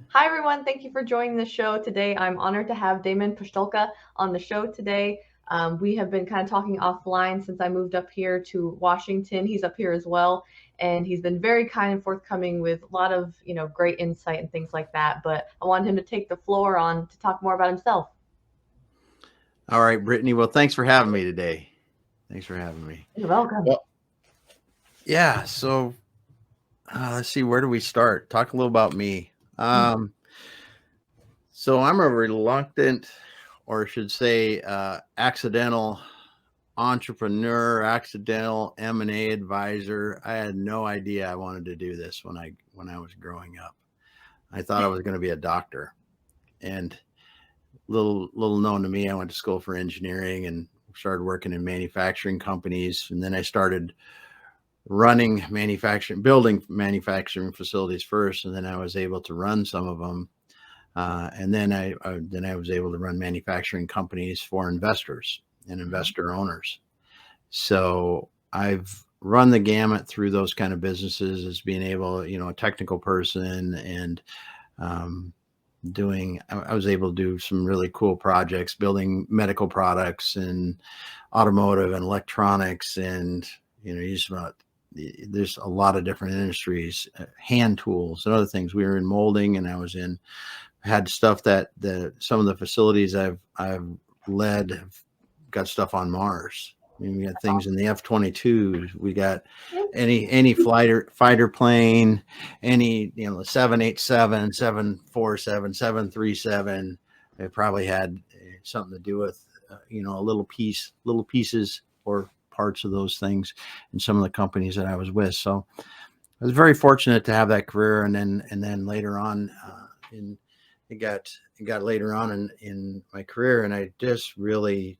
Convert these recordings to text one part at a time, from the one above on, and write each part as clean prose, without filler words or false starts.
Hi, everyone. Thank you for joining the show today. I'm honored to have Damon Pistulka on the show today. We have been kind of talking offline since I moved up here to Washington. He's up here as well, and he's been very kind and forthcoming with a lot of great insight and things like that. But I wanted him to take the floor on to talk more about himself. All right, Brittany. Well, thanks for having me today. Thanks for having me. You're welcome. Well, yeah. So let's see. Where do we start? Talk a little about me. So I'm a reluctant, or I should say, accidental entrepreneur, accidental M&A advisor. I had no idea I wanted to do this when I was growing up. I thought I was going to be a doctor, and little known to me, I went to school for engineering and started working in manufacturing companies, and then I started running manufacturing, building manufacturing facilities first, and then I was able to run some of them, and then I was able to run manufacturing companies for investors and investor owners. So I've run the gamut through those kind of businesses as being able, a technical person and I was able to do some really cool projects, building medical products and automotive and electronics, and just about there's a lot of different industries, hand tools and other things. We were in molding, and I was in had stuff that the some of the facilities I've led have got stuff on Mars. I mean, we got things in the F-22. We got any fighter plane, any 787, 747, 737. It probably had something to do with a little pieces or parts of those things in some of the companies that I was with. So I was very fortunate to have that career, and then later on, in it got later on in my career, and I just really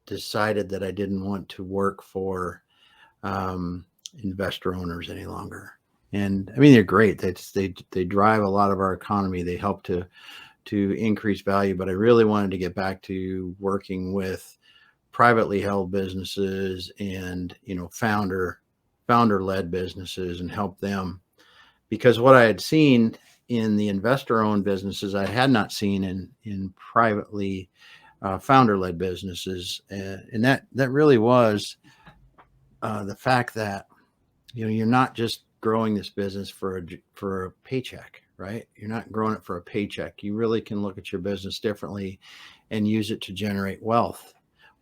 decided that I didn't want to work for investor owners any longer. And I mean, they're great. They drive a lot of our economy. They help to increase value. But I really wanted to get back to working with privately held businesses and founder led businesses and help them, because what I had seen in the investor owned businesses I had not seen in privately founder led businesses, and that really was the fact that you're not just growing this business for a paycheck, right? You're not growing it for a paycheck. You really can look at your business differently and use it to generate wealth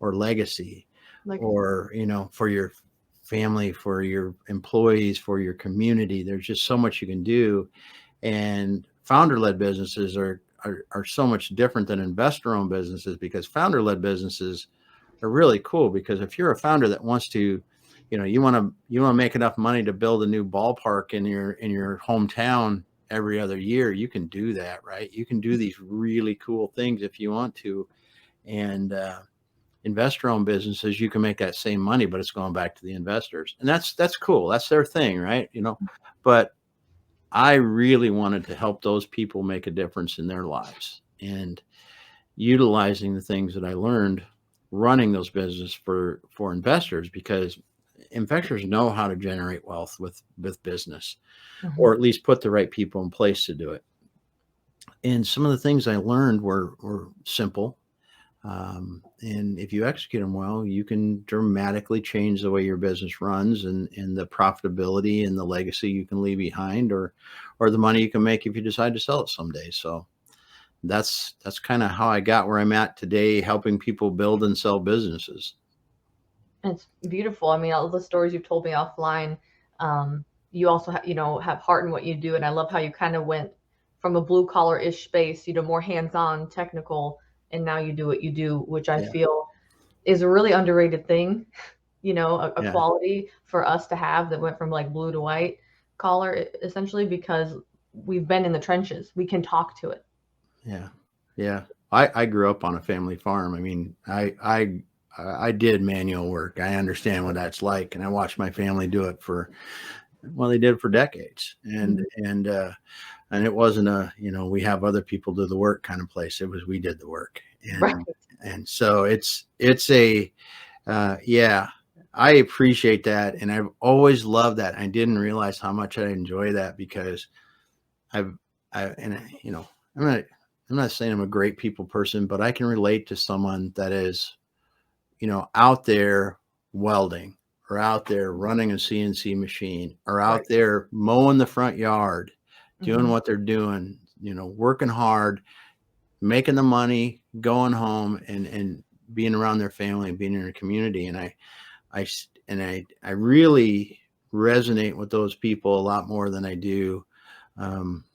or legacy, Like, or for your family, for your employees, for your community. There's just so much you can do, and founder led businesses are so much different than investor owned businesses, because founder led businesses are really cool, because if you're a founder that wants to, you want to make enough money to build a new ballpark in your hometown every other year, you can do that, right? You can do these really cool things if you want to. And investor owned businesses, you can make that same money, but it's going back to the investors, and that's cool. That's their thing, right? But I really wanted to help those people make a difference in their lives, and utilizing the things that I learned running those businesses for investors, because investors know how to generate wealth with business, mhm. or at least put the right people in place to do it. And some of the things I learned were simple. And if you execute them well, you can dramatically change the way your business runs, and the profitability and the legacy you can leave behind, or the money you can make if you decide to sell it someday. So that's kind of how I got where I'm at today, helping people build and sell businesses. It's beautiful. I mean, all the stories you've told me offline, you also have heart in what you do, and I love how you kind of went from a blue collar ish space, more hands on, technical, and now you do what you do, which I Yeah, feel is a really underrated thing. A yeah, quality for us to have that went from like blue to white collar, essentially, because we've been in the trenches. We can talk to it. yeah, yeah. I grew up on a family farm. I mean, I did manual work. I understand what that's like, and I watched my family do it for, well, they did it for decades, and Mhm. and it wasn't a, we have other people do the work kind of place. It was, we did the work, Right. and so it's a yeah. I appreciate that, and I've always loved that. I didn't realize how much I enjoy that, because I've you know, I'm not saying I'm a great people person, but I can relate to someone that is, you know, out there welding, or out there running a CNC machine, or Right. out there mowing the front yard, doing Hmm. what they're doing, you know, working hard, making the money, going home, and being around their family and being in their community. And I really resonate with those people a lot more than I do. Um,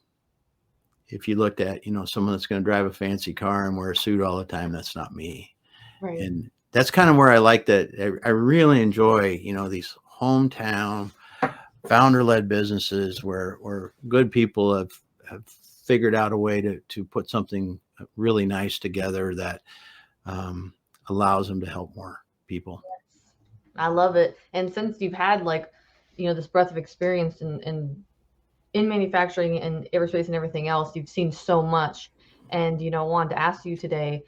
if you looked at, you know, someone that's going to drive a fancy car and wear a suit all the time, that's not me. Right. And that's kind of where I like that. I really enjoy, you know, these hometown founder-led businesses where good people have figured out a way to put something really nice together that um, allows them to help more people. I love it. And since you've had like, this breadth of experience in manufacturing and aerospace and everything else, you've seen so much. And, wanted to ask you today,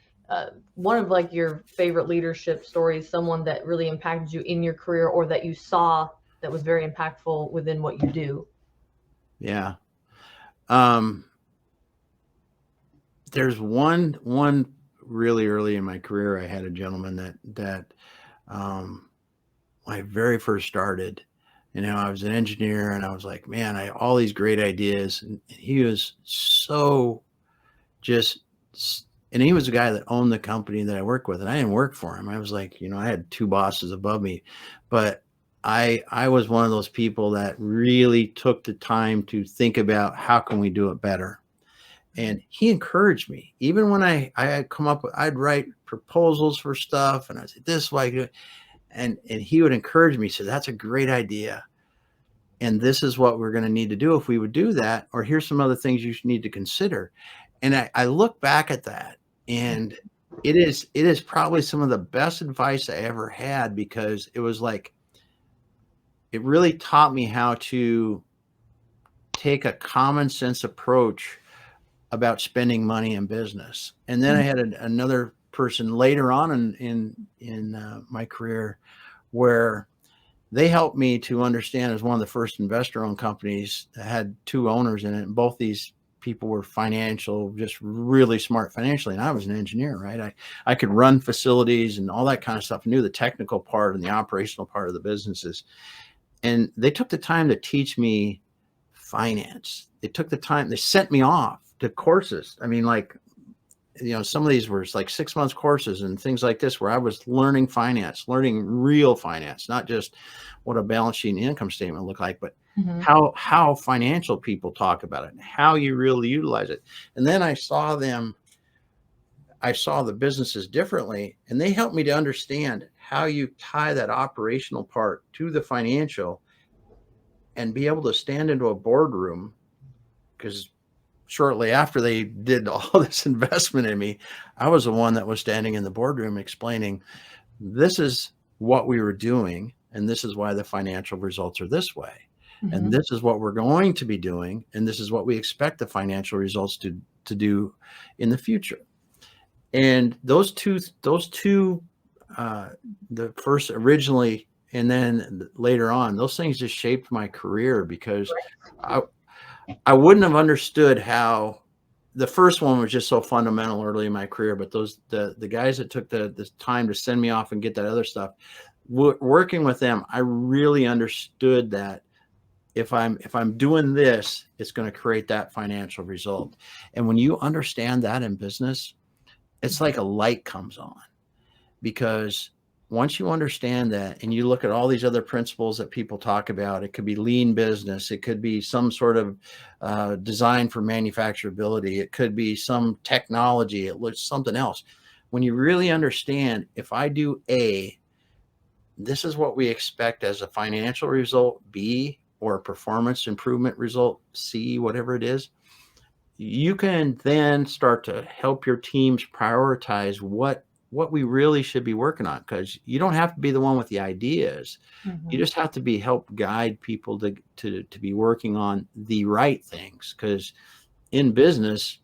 one of like your favorite leadership stories, someone that really impacted you in your career or that you saw that was very impactful within what you do. Yeah. Um, there's one really early in my career. I had a gentleman that um, when I very first started, you know, I was an engineer and I was like, man, I all these great ideas, and he was so just, and he was the guy that owned the company that I work with, and I didn't work for him. I was like, you know, I had two bosses above me, but I was one of those people that really took the time to think about how can we do it better. And he encouraged me, even when I had come up with, I'd write proposals for stuff, and I said, this is why I do it. And he would encourage me, say, that's a great idea. And this is what we're going to need to do if we would do that, or here's some other things you need to consider. And I look back at that, and it is probably some of the best advice I ever had, because it was like, it really taught me how to take a common sense approach about spending money in business. And then I had another person later on in my career where they helped me to understand, as one of the first investor-owned companies that had two owners in it, and both these people were just really smart financially, and I was an engineer, right? I could run facilities and all that kind of stuff, knew the technical part and the operational part of the businesses. And they took the time to teach me finance. They took the time, they sent me off to courses. I mean, like, you know, some of these were like 6 months courses and things like this, where I was learning finance, learning real finance, not just what a balance sheet and income statement look like, but Mm-hmm. how financial people talk about it and how you really utilize it. And then I saw the businesses differently, and they helped me to understand how you tie that operational part to the financial and be able to stand into a boardroom. Because shortly after they did all this investment in me, I was the one that was standing in the boardroom explaining, this is what we were doing, and this is why the financial results are this way. And Mm-hmm. this is what we're going to be doing, and this is what we expect the financial results to do in the future. And those two, the first originally, and then later on, those things just shaped my career, because I, I wouldn't have understood how the first one was just so fundamental early in my career. But the guys that took the time to send me off and get that other stuff, working with them, I really understood that if I'm doing this, it's going to create that financial result. And when you understand that in business, it's like a light comes on, because once you understand that and you look at all these other principles that people talk about, it could be lean business, it could be some sort of design for manufacturability, it could be some technology, it looks something else. When you really understand, if I do A, this is what we expect as a financial result B, or a performance improvement result C, whatever it is, you can then start to help your teams prioritize what we really should be working on, because you don't have to be the one with the ideas. You Mm-hmm. just have to be help guide people to be working on the right things, because in business,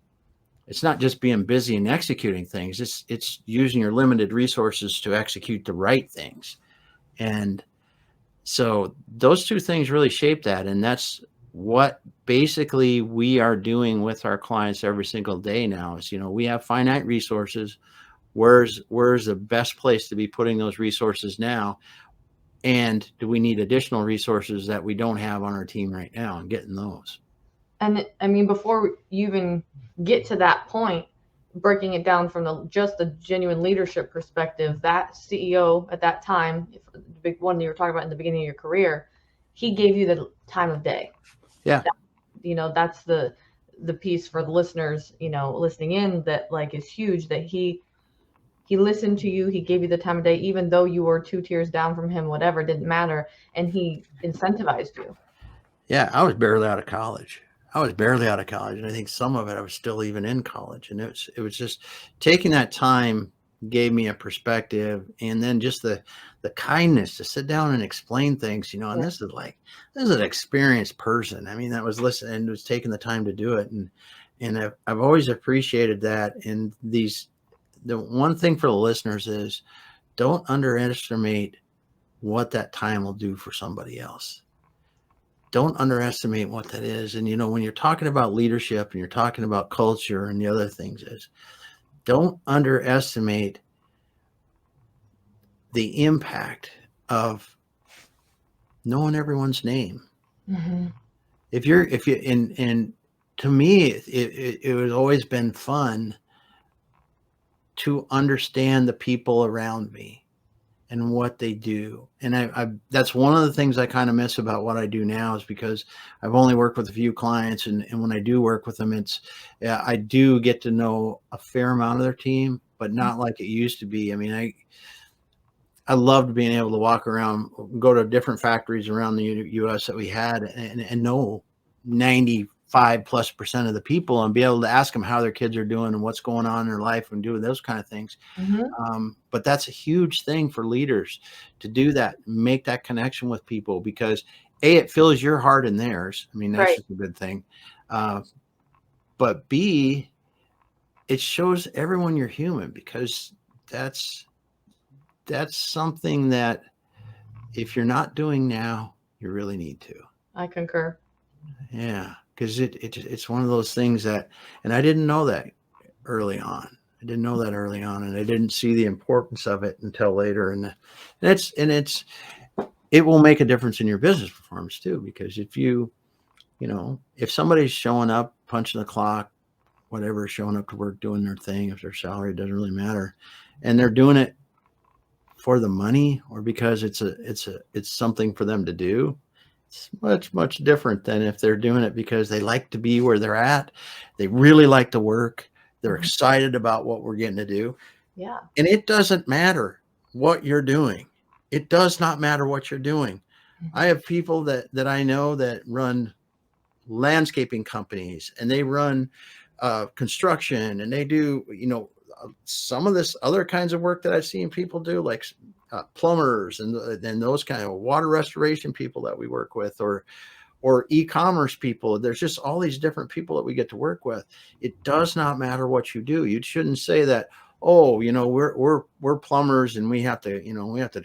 it's not just being busy and executing things, it's using your limited resources to execute the right things. And so those two things really shape that. And what basically we are doing with our clients every single day now is, we have finite resources. Where's the best place to be putting those resources now? And do we need additional resources that we don't have on our team right now, and getting those? And I mean, before you even get to that point, breaking it down from just the genuine leadership perspective, that CEO at that time, the big one you were talking about in the beginning of your career, he gave you the time of day. Yeah. That's the piece for the listeners, listening in, that like is huge, that he listened to you, he gave you the time of day, even though you were 2 tiers down from him, whatever, it didn't matter, and he incentivized you. Yeah, I was barely out of college. And I think some of it I was still even in college, and it was just taking that time gave me a perspective, and then just the kindness to sit down and explain things, and Yeah. this is an experienced person. I mean, that was listening and was taking the time to do it, and I've always appreciated that. And the one thing for the listeners is, don't underestimate what that time will do for somebody else. Don't underestimate what that is. And, when you're talking about leadership and you're talking about culture and the other things, is don't underestimate the impact of knowing everyone's name. Mm-hmm. If you, and to me, it has always been fun to understand the people around me and what they do. And that's one of the things I kind of miss about what I do now, is because I've only worked with a few clients. And when I do work with them, I do get to know a fair amount of their team, but not like it used to be. I mean, I loved being able to walk around, go to different factories around the US that we had, and know 95+% of the people, and be able to ask them how their kids are doing and what's going on in their life, and do those kind of things. Mm-hmm. But that's a huge thing for leaders to do that, make that connection with people, because it fills your heart and theirs. I mean, that's Right. just a good thing. But B, it shows everyone you're human, because that's something that if you're not doing now, you really need to. I concur. Yeah, because it's one of those things that, and I didn't know that early on. And I didn't see the importance of it until later. And it will make a difference in your business performance too, because if somebody's showing up, punching the clock, whatever, showing up to work, doing their thing, if their salary doesn't really matter, and they're doing it for the money, or because it's something for them to do, it's much different than if they're doing it because they like to be where they're at. They really like to work. They're Mm-hmm. excited about what we're getting to do. Yeah. And it doesn't matter what you're doing. It does not matter what you're doing. Mm-hmm. I have people that I know that run landscaping companies, and they run construction, and they do, some of this other kinds of work that I've seen people do, like plumbers and those kind of water restoration people that we work with, or e-commerce people. There's just all these different people that we get to work with. It does not matter what you do. You shouldn't say that, oh, we're plumbers and we have to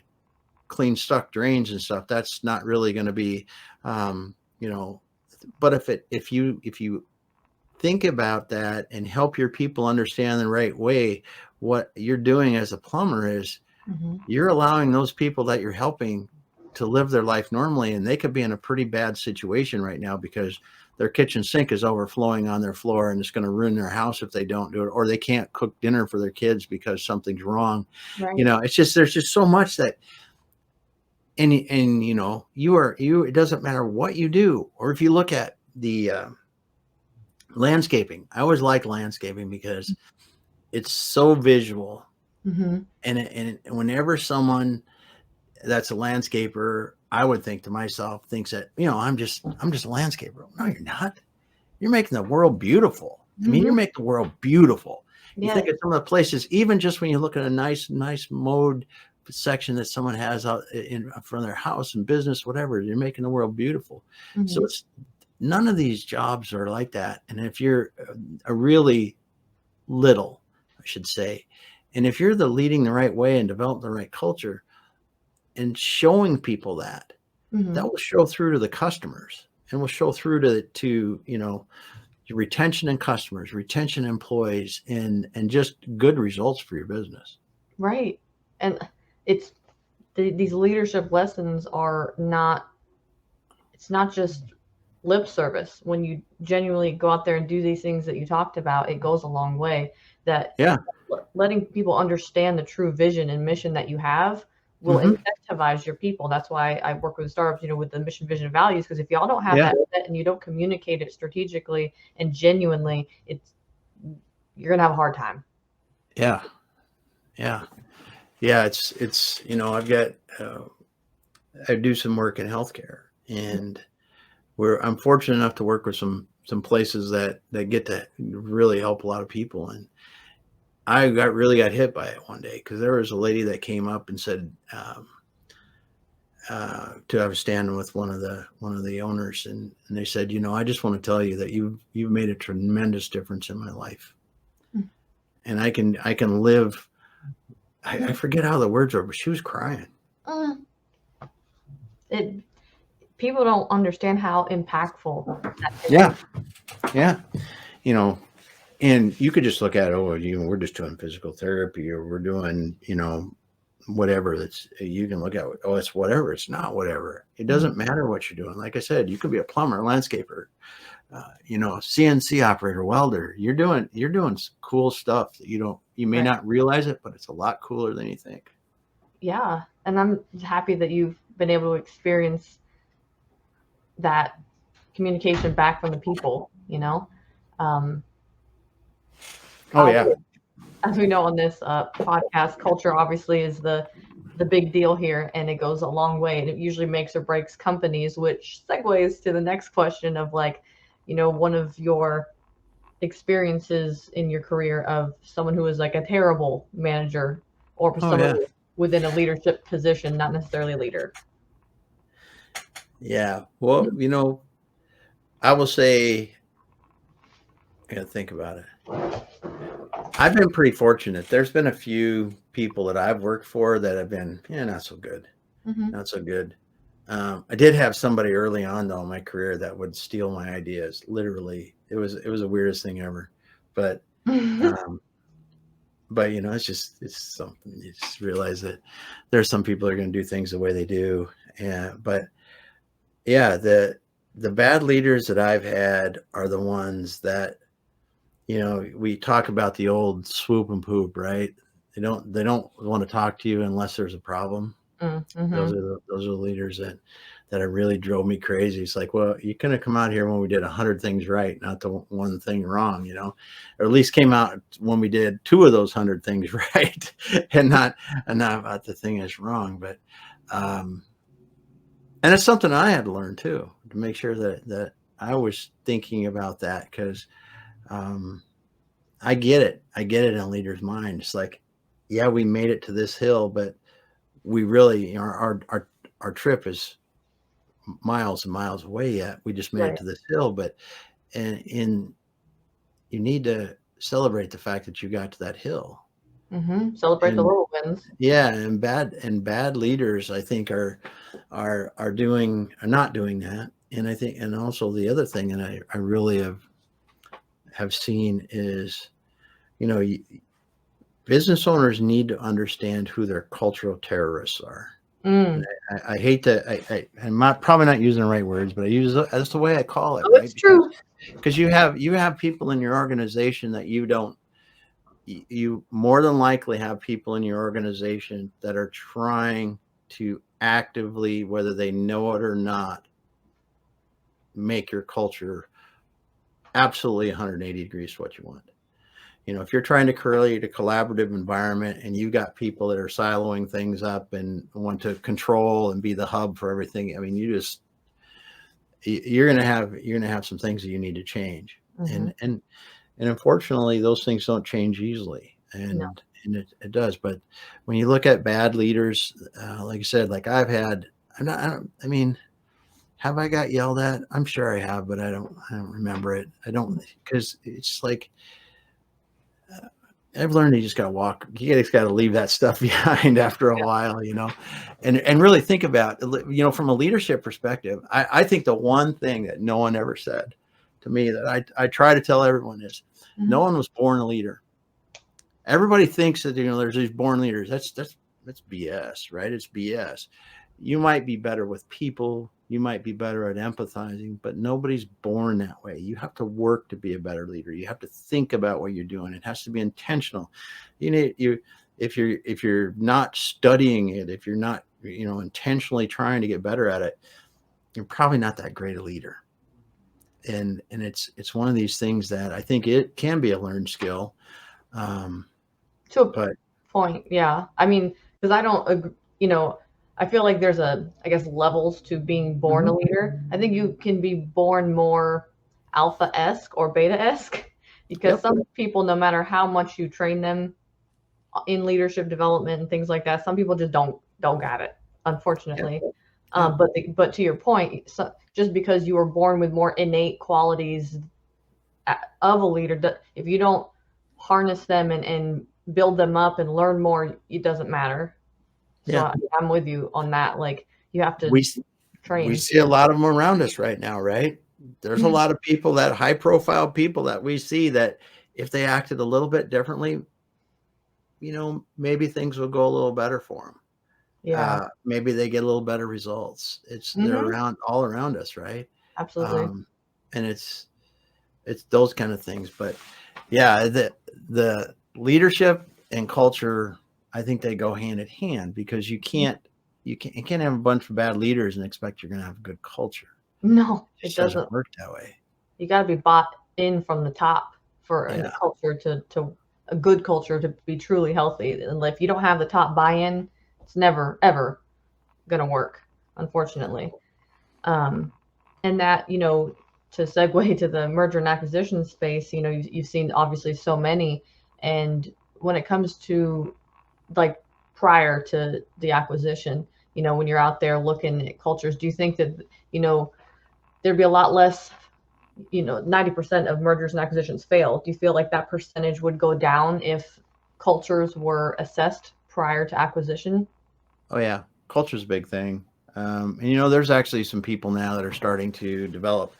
clean stuck drains and stuff. That's not really going to be, but if you think about that and help your people understand the right way, what you're doing as a plumber is, Mm-hmm. you're allowing those people that you're helping to live their life normally. And they could be in a pretty bad situation right now because their kitchen sink is overflowing on their floor, and it's going to ruin their house if they don't do it, or they can't cook dinner for their kids because something's wrong. Right. It's just, there's just so much that, and it doesn't matter what you do. Or if you look at the landscaping, I always like landscaping because it's so visual. Mm-hmm. And whenever someone that's a landscaper, I would think to myself, thinks that, I'm just a landscaper. No, you're not. You're making the world beautiful. I mean, Mm-hmm. you're making the world beautiful. You Yeah. think of some of the places, even just when you look at a nice mowed section that someone has out in front of their house and business, whatever, you're making the world beautiful. Mm-hmm. So it's, none of these jobs are like that. And if you're a really little, I should say, and if you're leading the right way and developing the right culture and showing people that, Mm-hmm. that will show through to the customers. and will show through to your retention and customers, retention employees, and just good results for your business. Right. And it's these leadership lessons are not, it's not just lip service. When you genuinely go out there and do these things that you talked about, it goes a long way. That Yeah. letting people understand the true vision and mission that you have will Hmm. incentivize your people. That's why I work with startups, with the mission, vision, and values. Because if y'all don't have Yeah. that set and you don't communicate it strategically and genuinely, you're gonna have a hard time. Yeah. Yeah. Yeah. It's I've got I do some work in healthcare, and I'm fortunate enough to work with some places that get to really help a lot of people. And I really got hit by it one day because there was a lady that came up and said, I was standing with one of the owners, and they said, I just want to tell you that you've made a tremendous difference in my life, and I can live. I forget how the words were, but she was crying. Uh, it People don't understand how impactful that can Yeah, be. yeah, and you could just look at it, we're just doing physical therapy, or we're doing whatever. That's, you can look at, it's whatever. It's not whatever. It doesn't matter what you're doing. Like I said, you could be a plumber, landscaper, CNC operator, welder. You're doing cool stuff that you may Right. not realize it, but it's a lot cooler than you think. Yeah, and I'm happy that you've been able to experience that communication back from the people. Um, Oh yeah. as we know on this podcast, culture obviously is the big deal here, and it goes a long way, and it usually makes or breaks companies, which segues to the next question of like, one of your experiences in your career of someone who is like a terrible manager or Oh someone yeah. within a leadership position, not necessarily a leader. Yeah. Well, I will say, I gotta think about it. I've been pretty fortunate. There's been a few people that I've worked for that have been, not so good, Mm-hmm. not so good. I did have somebody early on though in my career that would steal my ideas. Literally, it was the weirdest thing ever. But um, it's something you just realize that there's some people that are going to do things the way they do. But yeah, the bad leaders that I've had are the ones that, we talk about the old swoop and poop, right? They don't want to talk to you unless there's a problem. Those Mm-hmm. are those are the leaders that have really drove me crazy. It's like, well, you couldn't have come out here when we did 100 things right, not the one thing wrong, or at least came out when we did 2 of those 100 things right, and not about the thing that's wrong. But um, and it's something I had to learn too, to make sure that I was thinking about that, because um, I get it. I get it in a leader's mind. It's like, yeah, we made it to this hill, but we really, our trip is miles and miles away yet. We just made it Right. to this hill, but and you need to celebrate the fact that you got to that hill. Mm-hmm. Celebrate the And little wins. yeah, and bad leaders, I think, are not doing that. And I think, and also the other thing, and I really have seen is, you know, business owners need to understand who their cultural terrorists are. And Mm. I hate to, I'm probably not using the right words, but that's the way I call it, Oh, right? it's true. Because you have people in your organization that you more than likely have people in your organization that are trying to actively, whether they know it or not, make your culture absolutely 180 degrees to what you want. If you're trying to create a collaborative environment and you got people that are siloing things up and want to control and be the hub for everything, I mean, you're gonna have some things that you need to change. Mm-hmm. And unfortunately, those things don't change easily, No. and it does. But when you look at bad leaders, like I said, like I've had, I mean, have I got yelled at? I'm sure I have, but I don't remember it. I don't, because it's like, I've learned you just got to walk. You just got to leave that stuff behind after a while, and really think about, from a leadership perspective. I think the one thing that no one ever said to me that I try to tell everyone is, no one was born a leader. Everybody thinks that, there's these born leaders. That's BS, right? It's BS. You might be better with people. You might be better at empathizing, but nobody's born that way. You have to work to be a better leader. You have to think about what you're doing. It has to be intentional. If you're not studying it, if you're not, intentionally trying to get better at it, you're probably not that great a leader. And it's one of these things that I think it can be a learned skill. To a point, yeah. I mean, because I don't agree, I feel like there's I guess, levels to being born a leader. I think you can be born more alpha-esque or beta-esque because some people, no matter how much you train them in leadership development and things like that, some people just don't got it, unfortunately. But to your point, so just because you were born with more innate qualities of a leader, if you don't harness them and build them up and learn more, it doesn't matter. So I'm with you on that. Like, you have to train. We see a lot of them around us right now, right? There's a lot of people, that high profile people that we see, that if they acted a little bit differently, maybe things will go a little better for them. Yeah. Maybe they get a little better results. They're all around us, right? Absolutely. And it's those kind of things. But yeah, the leadership and culture, I think they go hand in hand, because you can't have a bunch of bad leaders and expect you're going to have a good culture. No, it doesn't work that way. You got to be bought in from the top for a culture to a good culture to be truly healthy. And if you don't have the top buy-in, it's never ever going to work, unfortunately. And that, to segue to the merger and acquisition space, you've seen obviously so many. And when it comes to, like, prior to the acquisition, when you're out there looking at cultures, do you think that, there'd be a lot less, 90% of mergers and acquisitions fail? Do you feel like that percentage would go down if cultures were assessed prior to acquisition? Oh yeah, culture's a big thing. And there's actually some people now that are starting to develop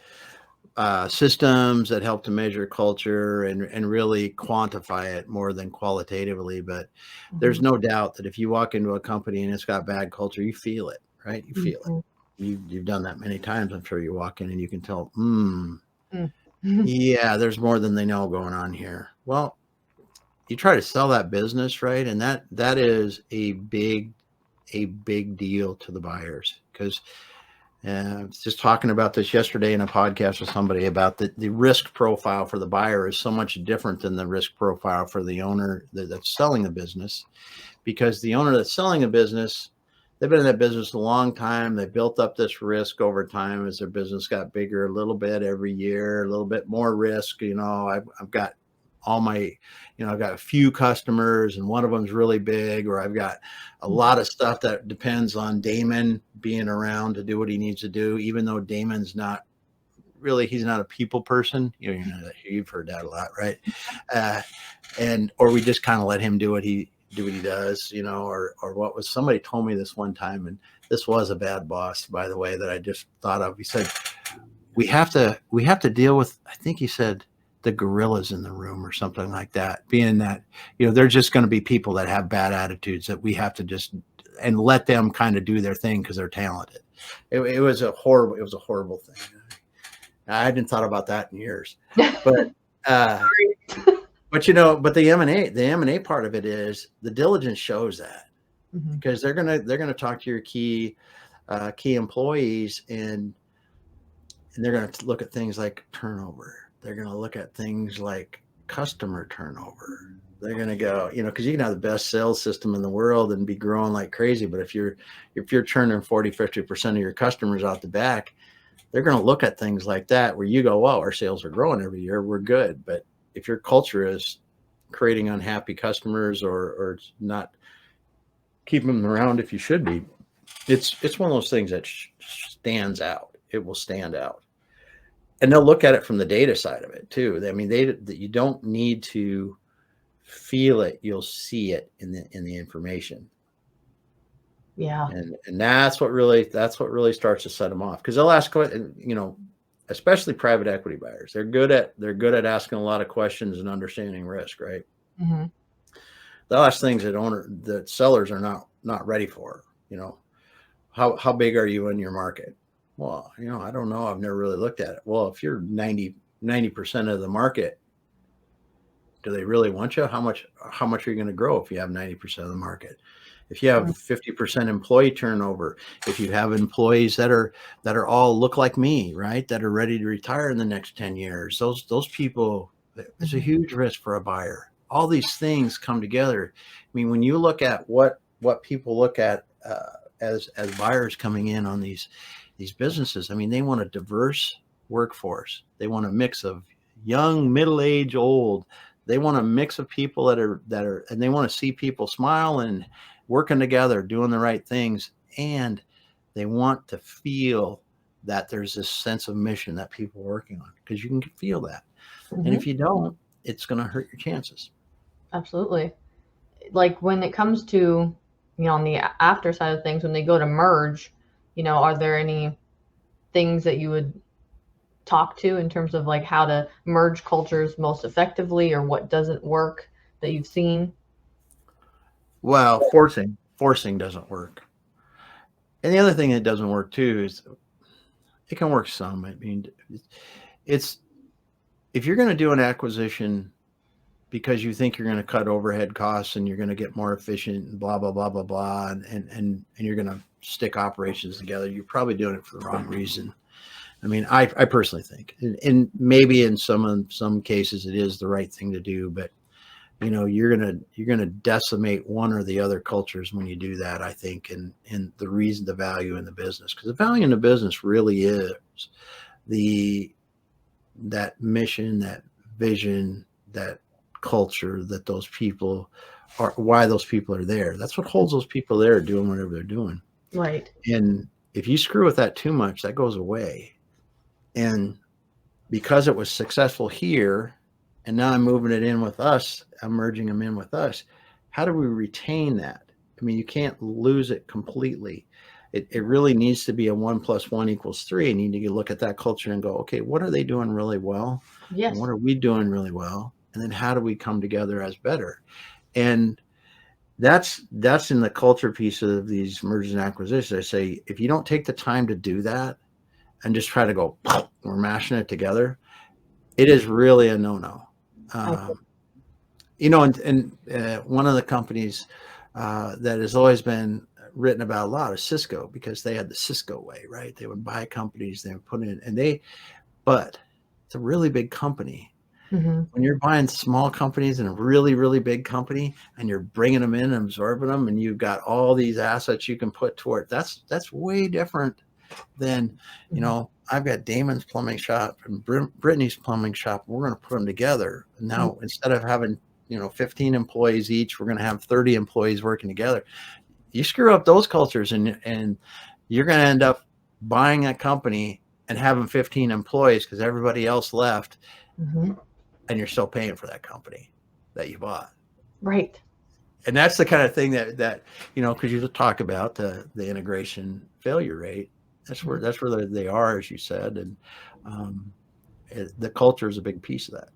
systems that help to measure culture and really quantify it more than qualitatively. But there's no doubt that if you walk into a company and it's got bad culture, you feel it, right? You feel it. You've done that many times. I'm sure you walk in and you can tell, yeah, there's more than they know going on here. Well, you try to sell that business, right? And that is a big deal to the buyers, because I was just talking about this yesterday in a podcast with somebody about the risk profile for the buyer is so much different than the risk profile for the owner that's selling the business, because the owner that's selling the business, they've been in that business a long time. They built up this risk over time as their business got bigger, a little bit every year, a little bit more risk. I've got all my, I've got a few customers and one of them's really big, or I've got a lot of stuff that depends on Damon being around to do what he needs to do, even though Damon's not really, he's not a people person. You've heard that a lot, right? Or we just kind of let him do what he does, or what was, somebody told me this one time, and this was a bad boss, by the way, that I just thought of. He said, we have to deal with, I think he said, the gorillas in the room or something like that, being that, they're just going to be people that have bad attitudes that we have to just, and let them kind of do their thing because they're talented. It was a horrible thing. I hadn't thought about that in years, but, but the M&A part of it is the diligence shows that, because they're going to talk to your key employees, and they're going to look at things like turnover. They're going to look at things like customer turnover. They're going to go, because you can have the best sales system in the world and be growing like crazy, but if you're churning 40-50% of your customers out the back, they're going to look at things like that, where you go, well, our sales are growing every year, we're good. But if your culture is creating unhappy customers or not keeping them around if you should be, it's one of those things that stands out. It will stand out. And they'll look at it from the data side of it too. I mean, you don't need to feel it, you'll see it in the information. Yeah. And that's what really starts to set them off, because they'll ask, especially private equity buyers. They're good at asking a lot of questions and understanding risk, right? Mm-hmm. They'll ask things that sellers are not ready for. How big are you in your market? Well, I don't know. I've never really looked at it. Well, if you're 90% of the market, do they really want you? How much are you going to grow if you have 90% of the market? If you have 50% employee turnover, if you have employees that are all look like me, right, that are ready to retire in the next 10 years, those people, it's a huge risk for a buyer. All these things come together. I mean, when you look at what people look at as buyers coming in on these businesses, I mean, they want a diverse workforce. They want a mix of young, middle-aged, old. They want a mix of people that are, and they want to see people smile and working together, doing the right things. And they want to feel that there's this sense of mission that people are working on, because you can feel that. Mm-hmm. And if you don't, it's going to hurt your chances. Absolutely. Like when it comes to, on the after side of things, when they go to merge, are there any things that you would talk to in terms of like how to merge cultures most effectively, or what doesn't work that you've seen? Well, forcing doesn't work. And the other thing that doesn't work too is, it can work some. I mean, it's, if you're going to do an acquisition because you think you're going to cut overhead costs and you're going to get more efficient and blah, blah, blah, blah, blah, and you're going to stick operations together, you're probably doing it for the wrong reason. I mean, I personally think, and maybe in some cases it is the right thing to do, but you're gonna decimate one or the other cultures when you do that, I think, and the value in the business, because the value in the business really is that mission, that vision, that culture, that those people are, why those people are there. That's what holds those people there doing whatever they're doing. Right. And if you screw with that too much, that goes away. And because it was successful here, and now I'm moving it in with us, I'm merging them in with us, how do we retain that? I mean, you can't lose it completely. It really needs to be a 1 + 1 = 3. And you need to look at that culture and go, okay, what are they doing really well? Yes. And what are we doing really well? And then how do we come together as better? And that's in the culture piece of these mergers and acquisitions. I say, if you don't take the time to do that and just try to go, we're mashing it together, it is really a no-no. And one of the companies that has always been written about a lot is Cisco, because they had the Cisco way, right? They would buy companies, they would put in, but it's a really big company. Mm-hmm. When you're buying small companies in a really, really big company, and you're bringing them in and absorbing them, and you've got all these assets you can put toward, that's way different than, I've got Damon's plumbing shop and Brittany's plumbing shop. We're going to put them together. Now, instead of having, 15 employees each, we're going to have 30 employees working together. You screw up those cultures, and you're going to end up buying a company and having 15 employees because everybody else left. Mm-hmm. And you're still paying for that company that you bought. Right. And that's the kind of thing that because you talk about the integration failure rate. That's where they are, as you said, and the culture is a big piece of that.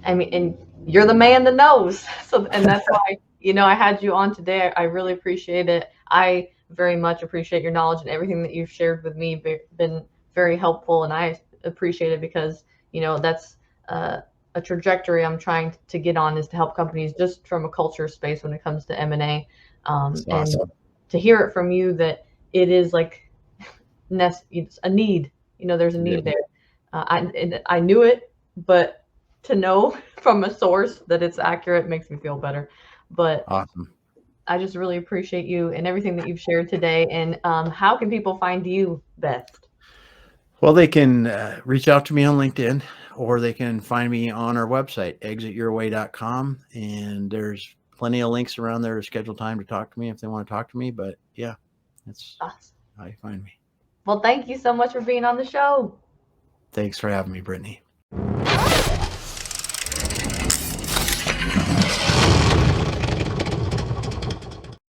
I mean, and you're the man that knows. So, and that's why I had you on today. I really appreciate it. I very much appreciate your knowledge, and everything that you've shared with me been very helpful, and I appreciate it because that's a trajectory I'm trying to get on, is to help companies just from a culture space when it comes to M&A. Awesome. And to hear it from you that it is like it's a need. There's a need there. I knew it, but to know from a source that it's accurate makes me feel better. But awesome. I just really appreciate you and everything that you've shared today. And how can people find you best? Well, they can reach out to me on LinkedIn, or they can find me on our website, exityourway.com. And there's plenty of links around there to schedule time to talk to me if they want to talk to me. But yeah, that's awesome. How you find me. Well, thank you so much for being on the show. Thanks for having me, Brittany.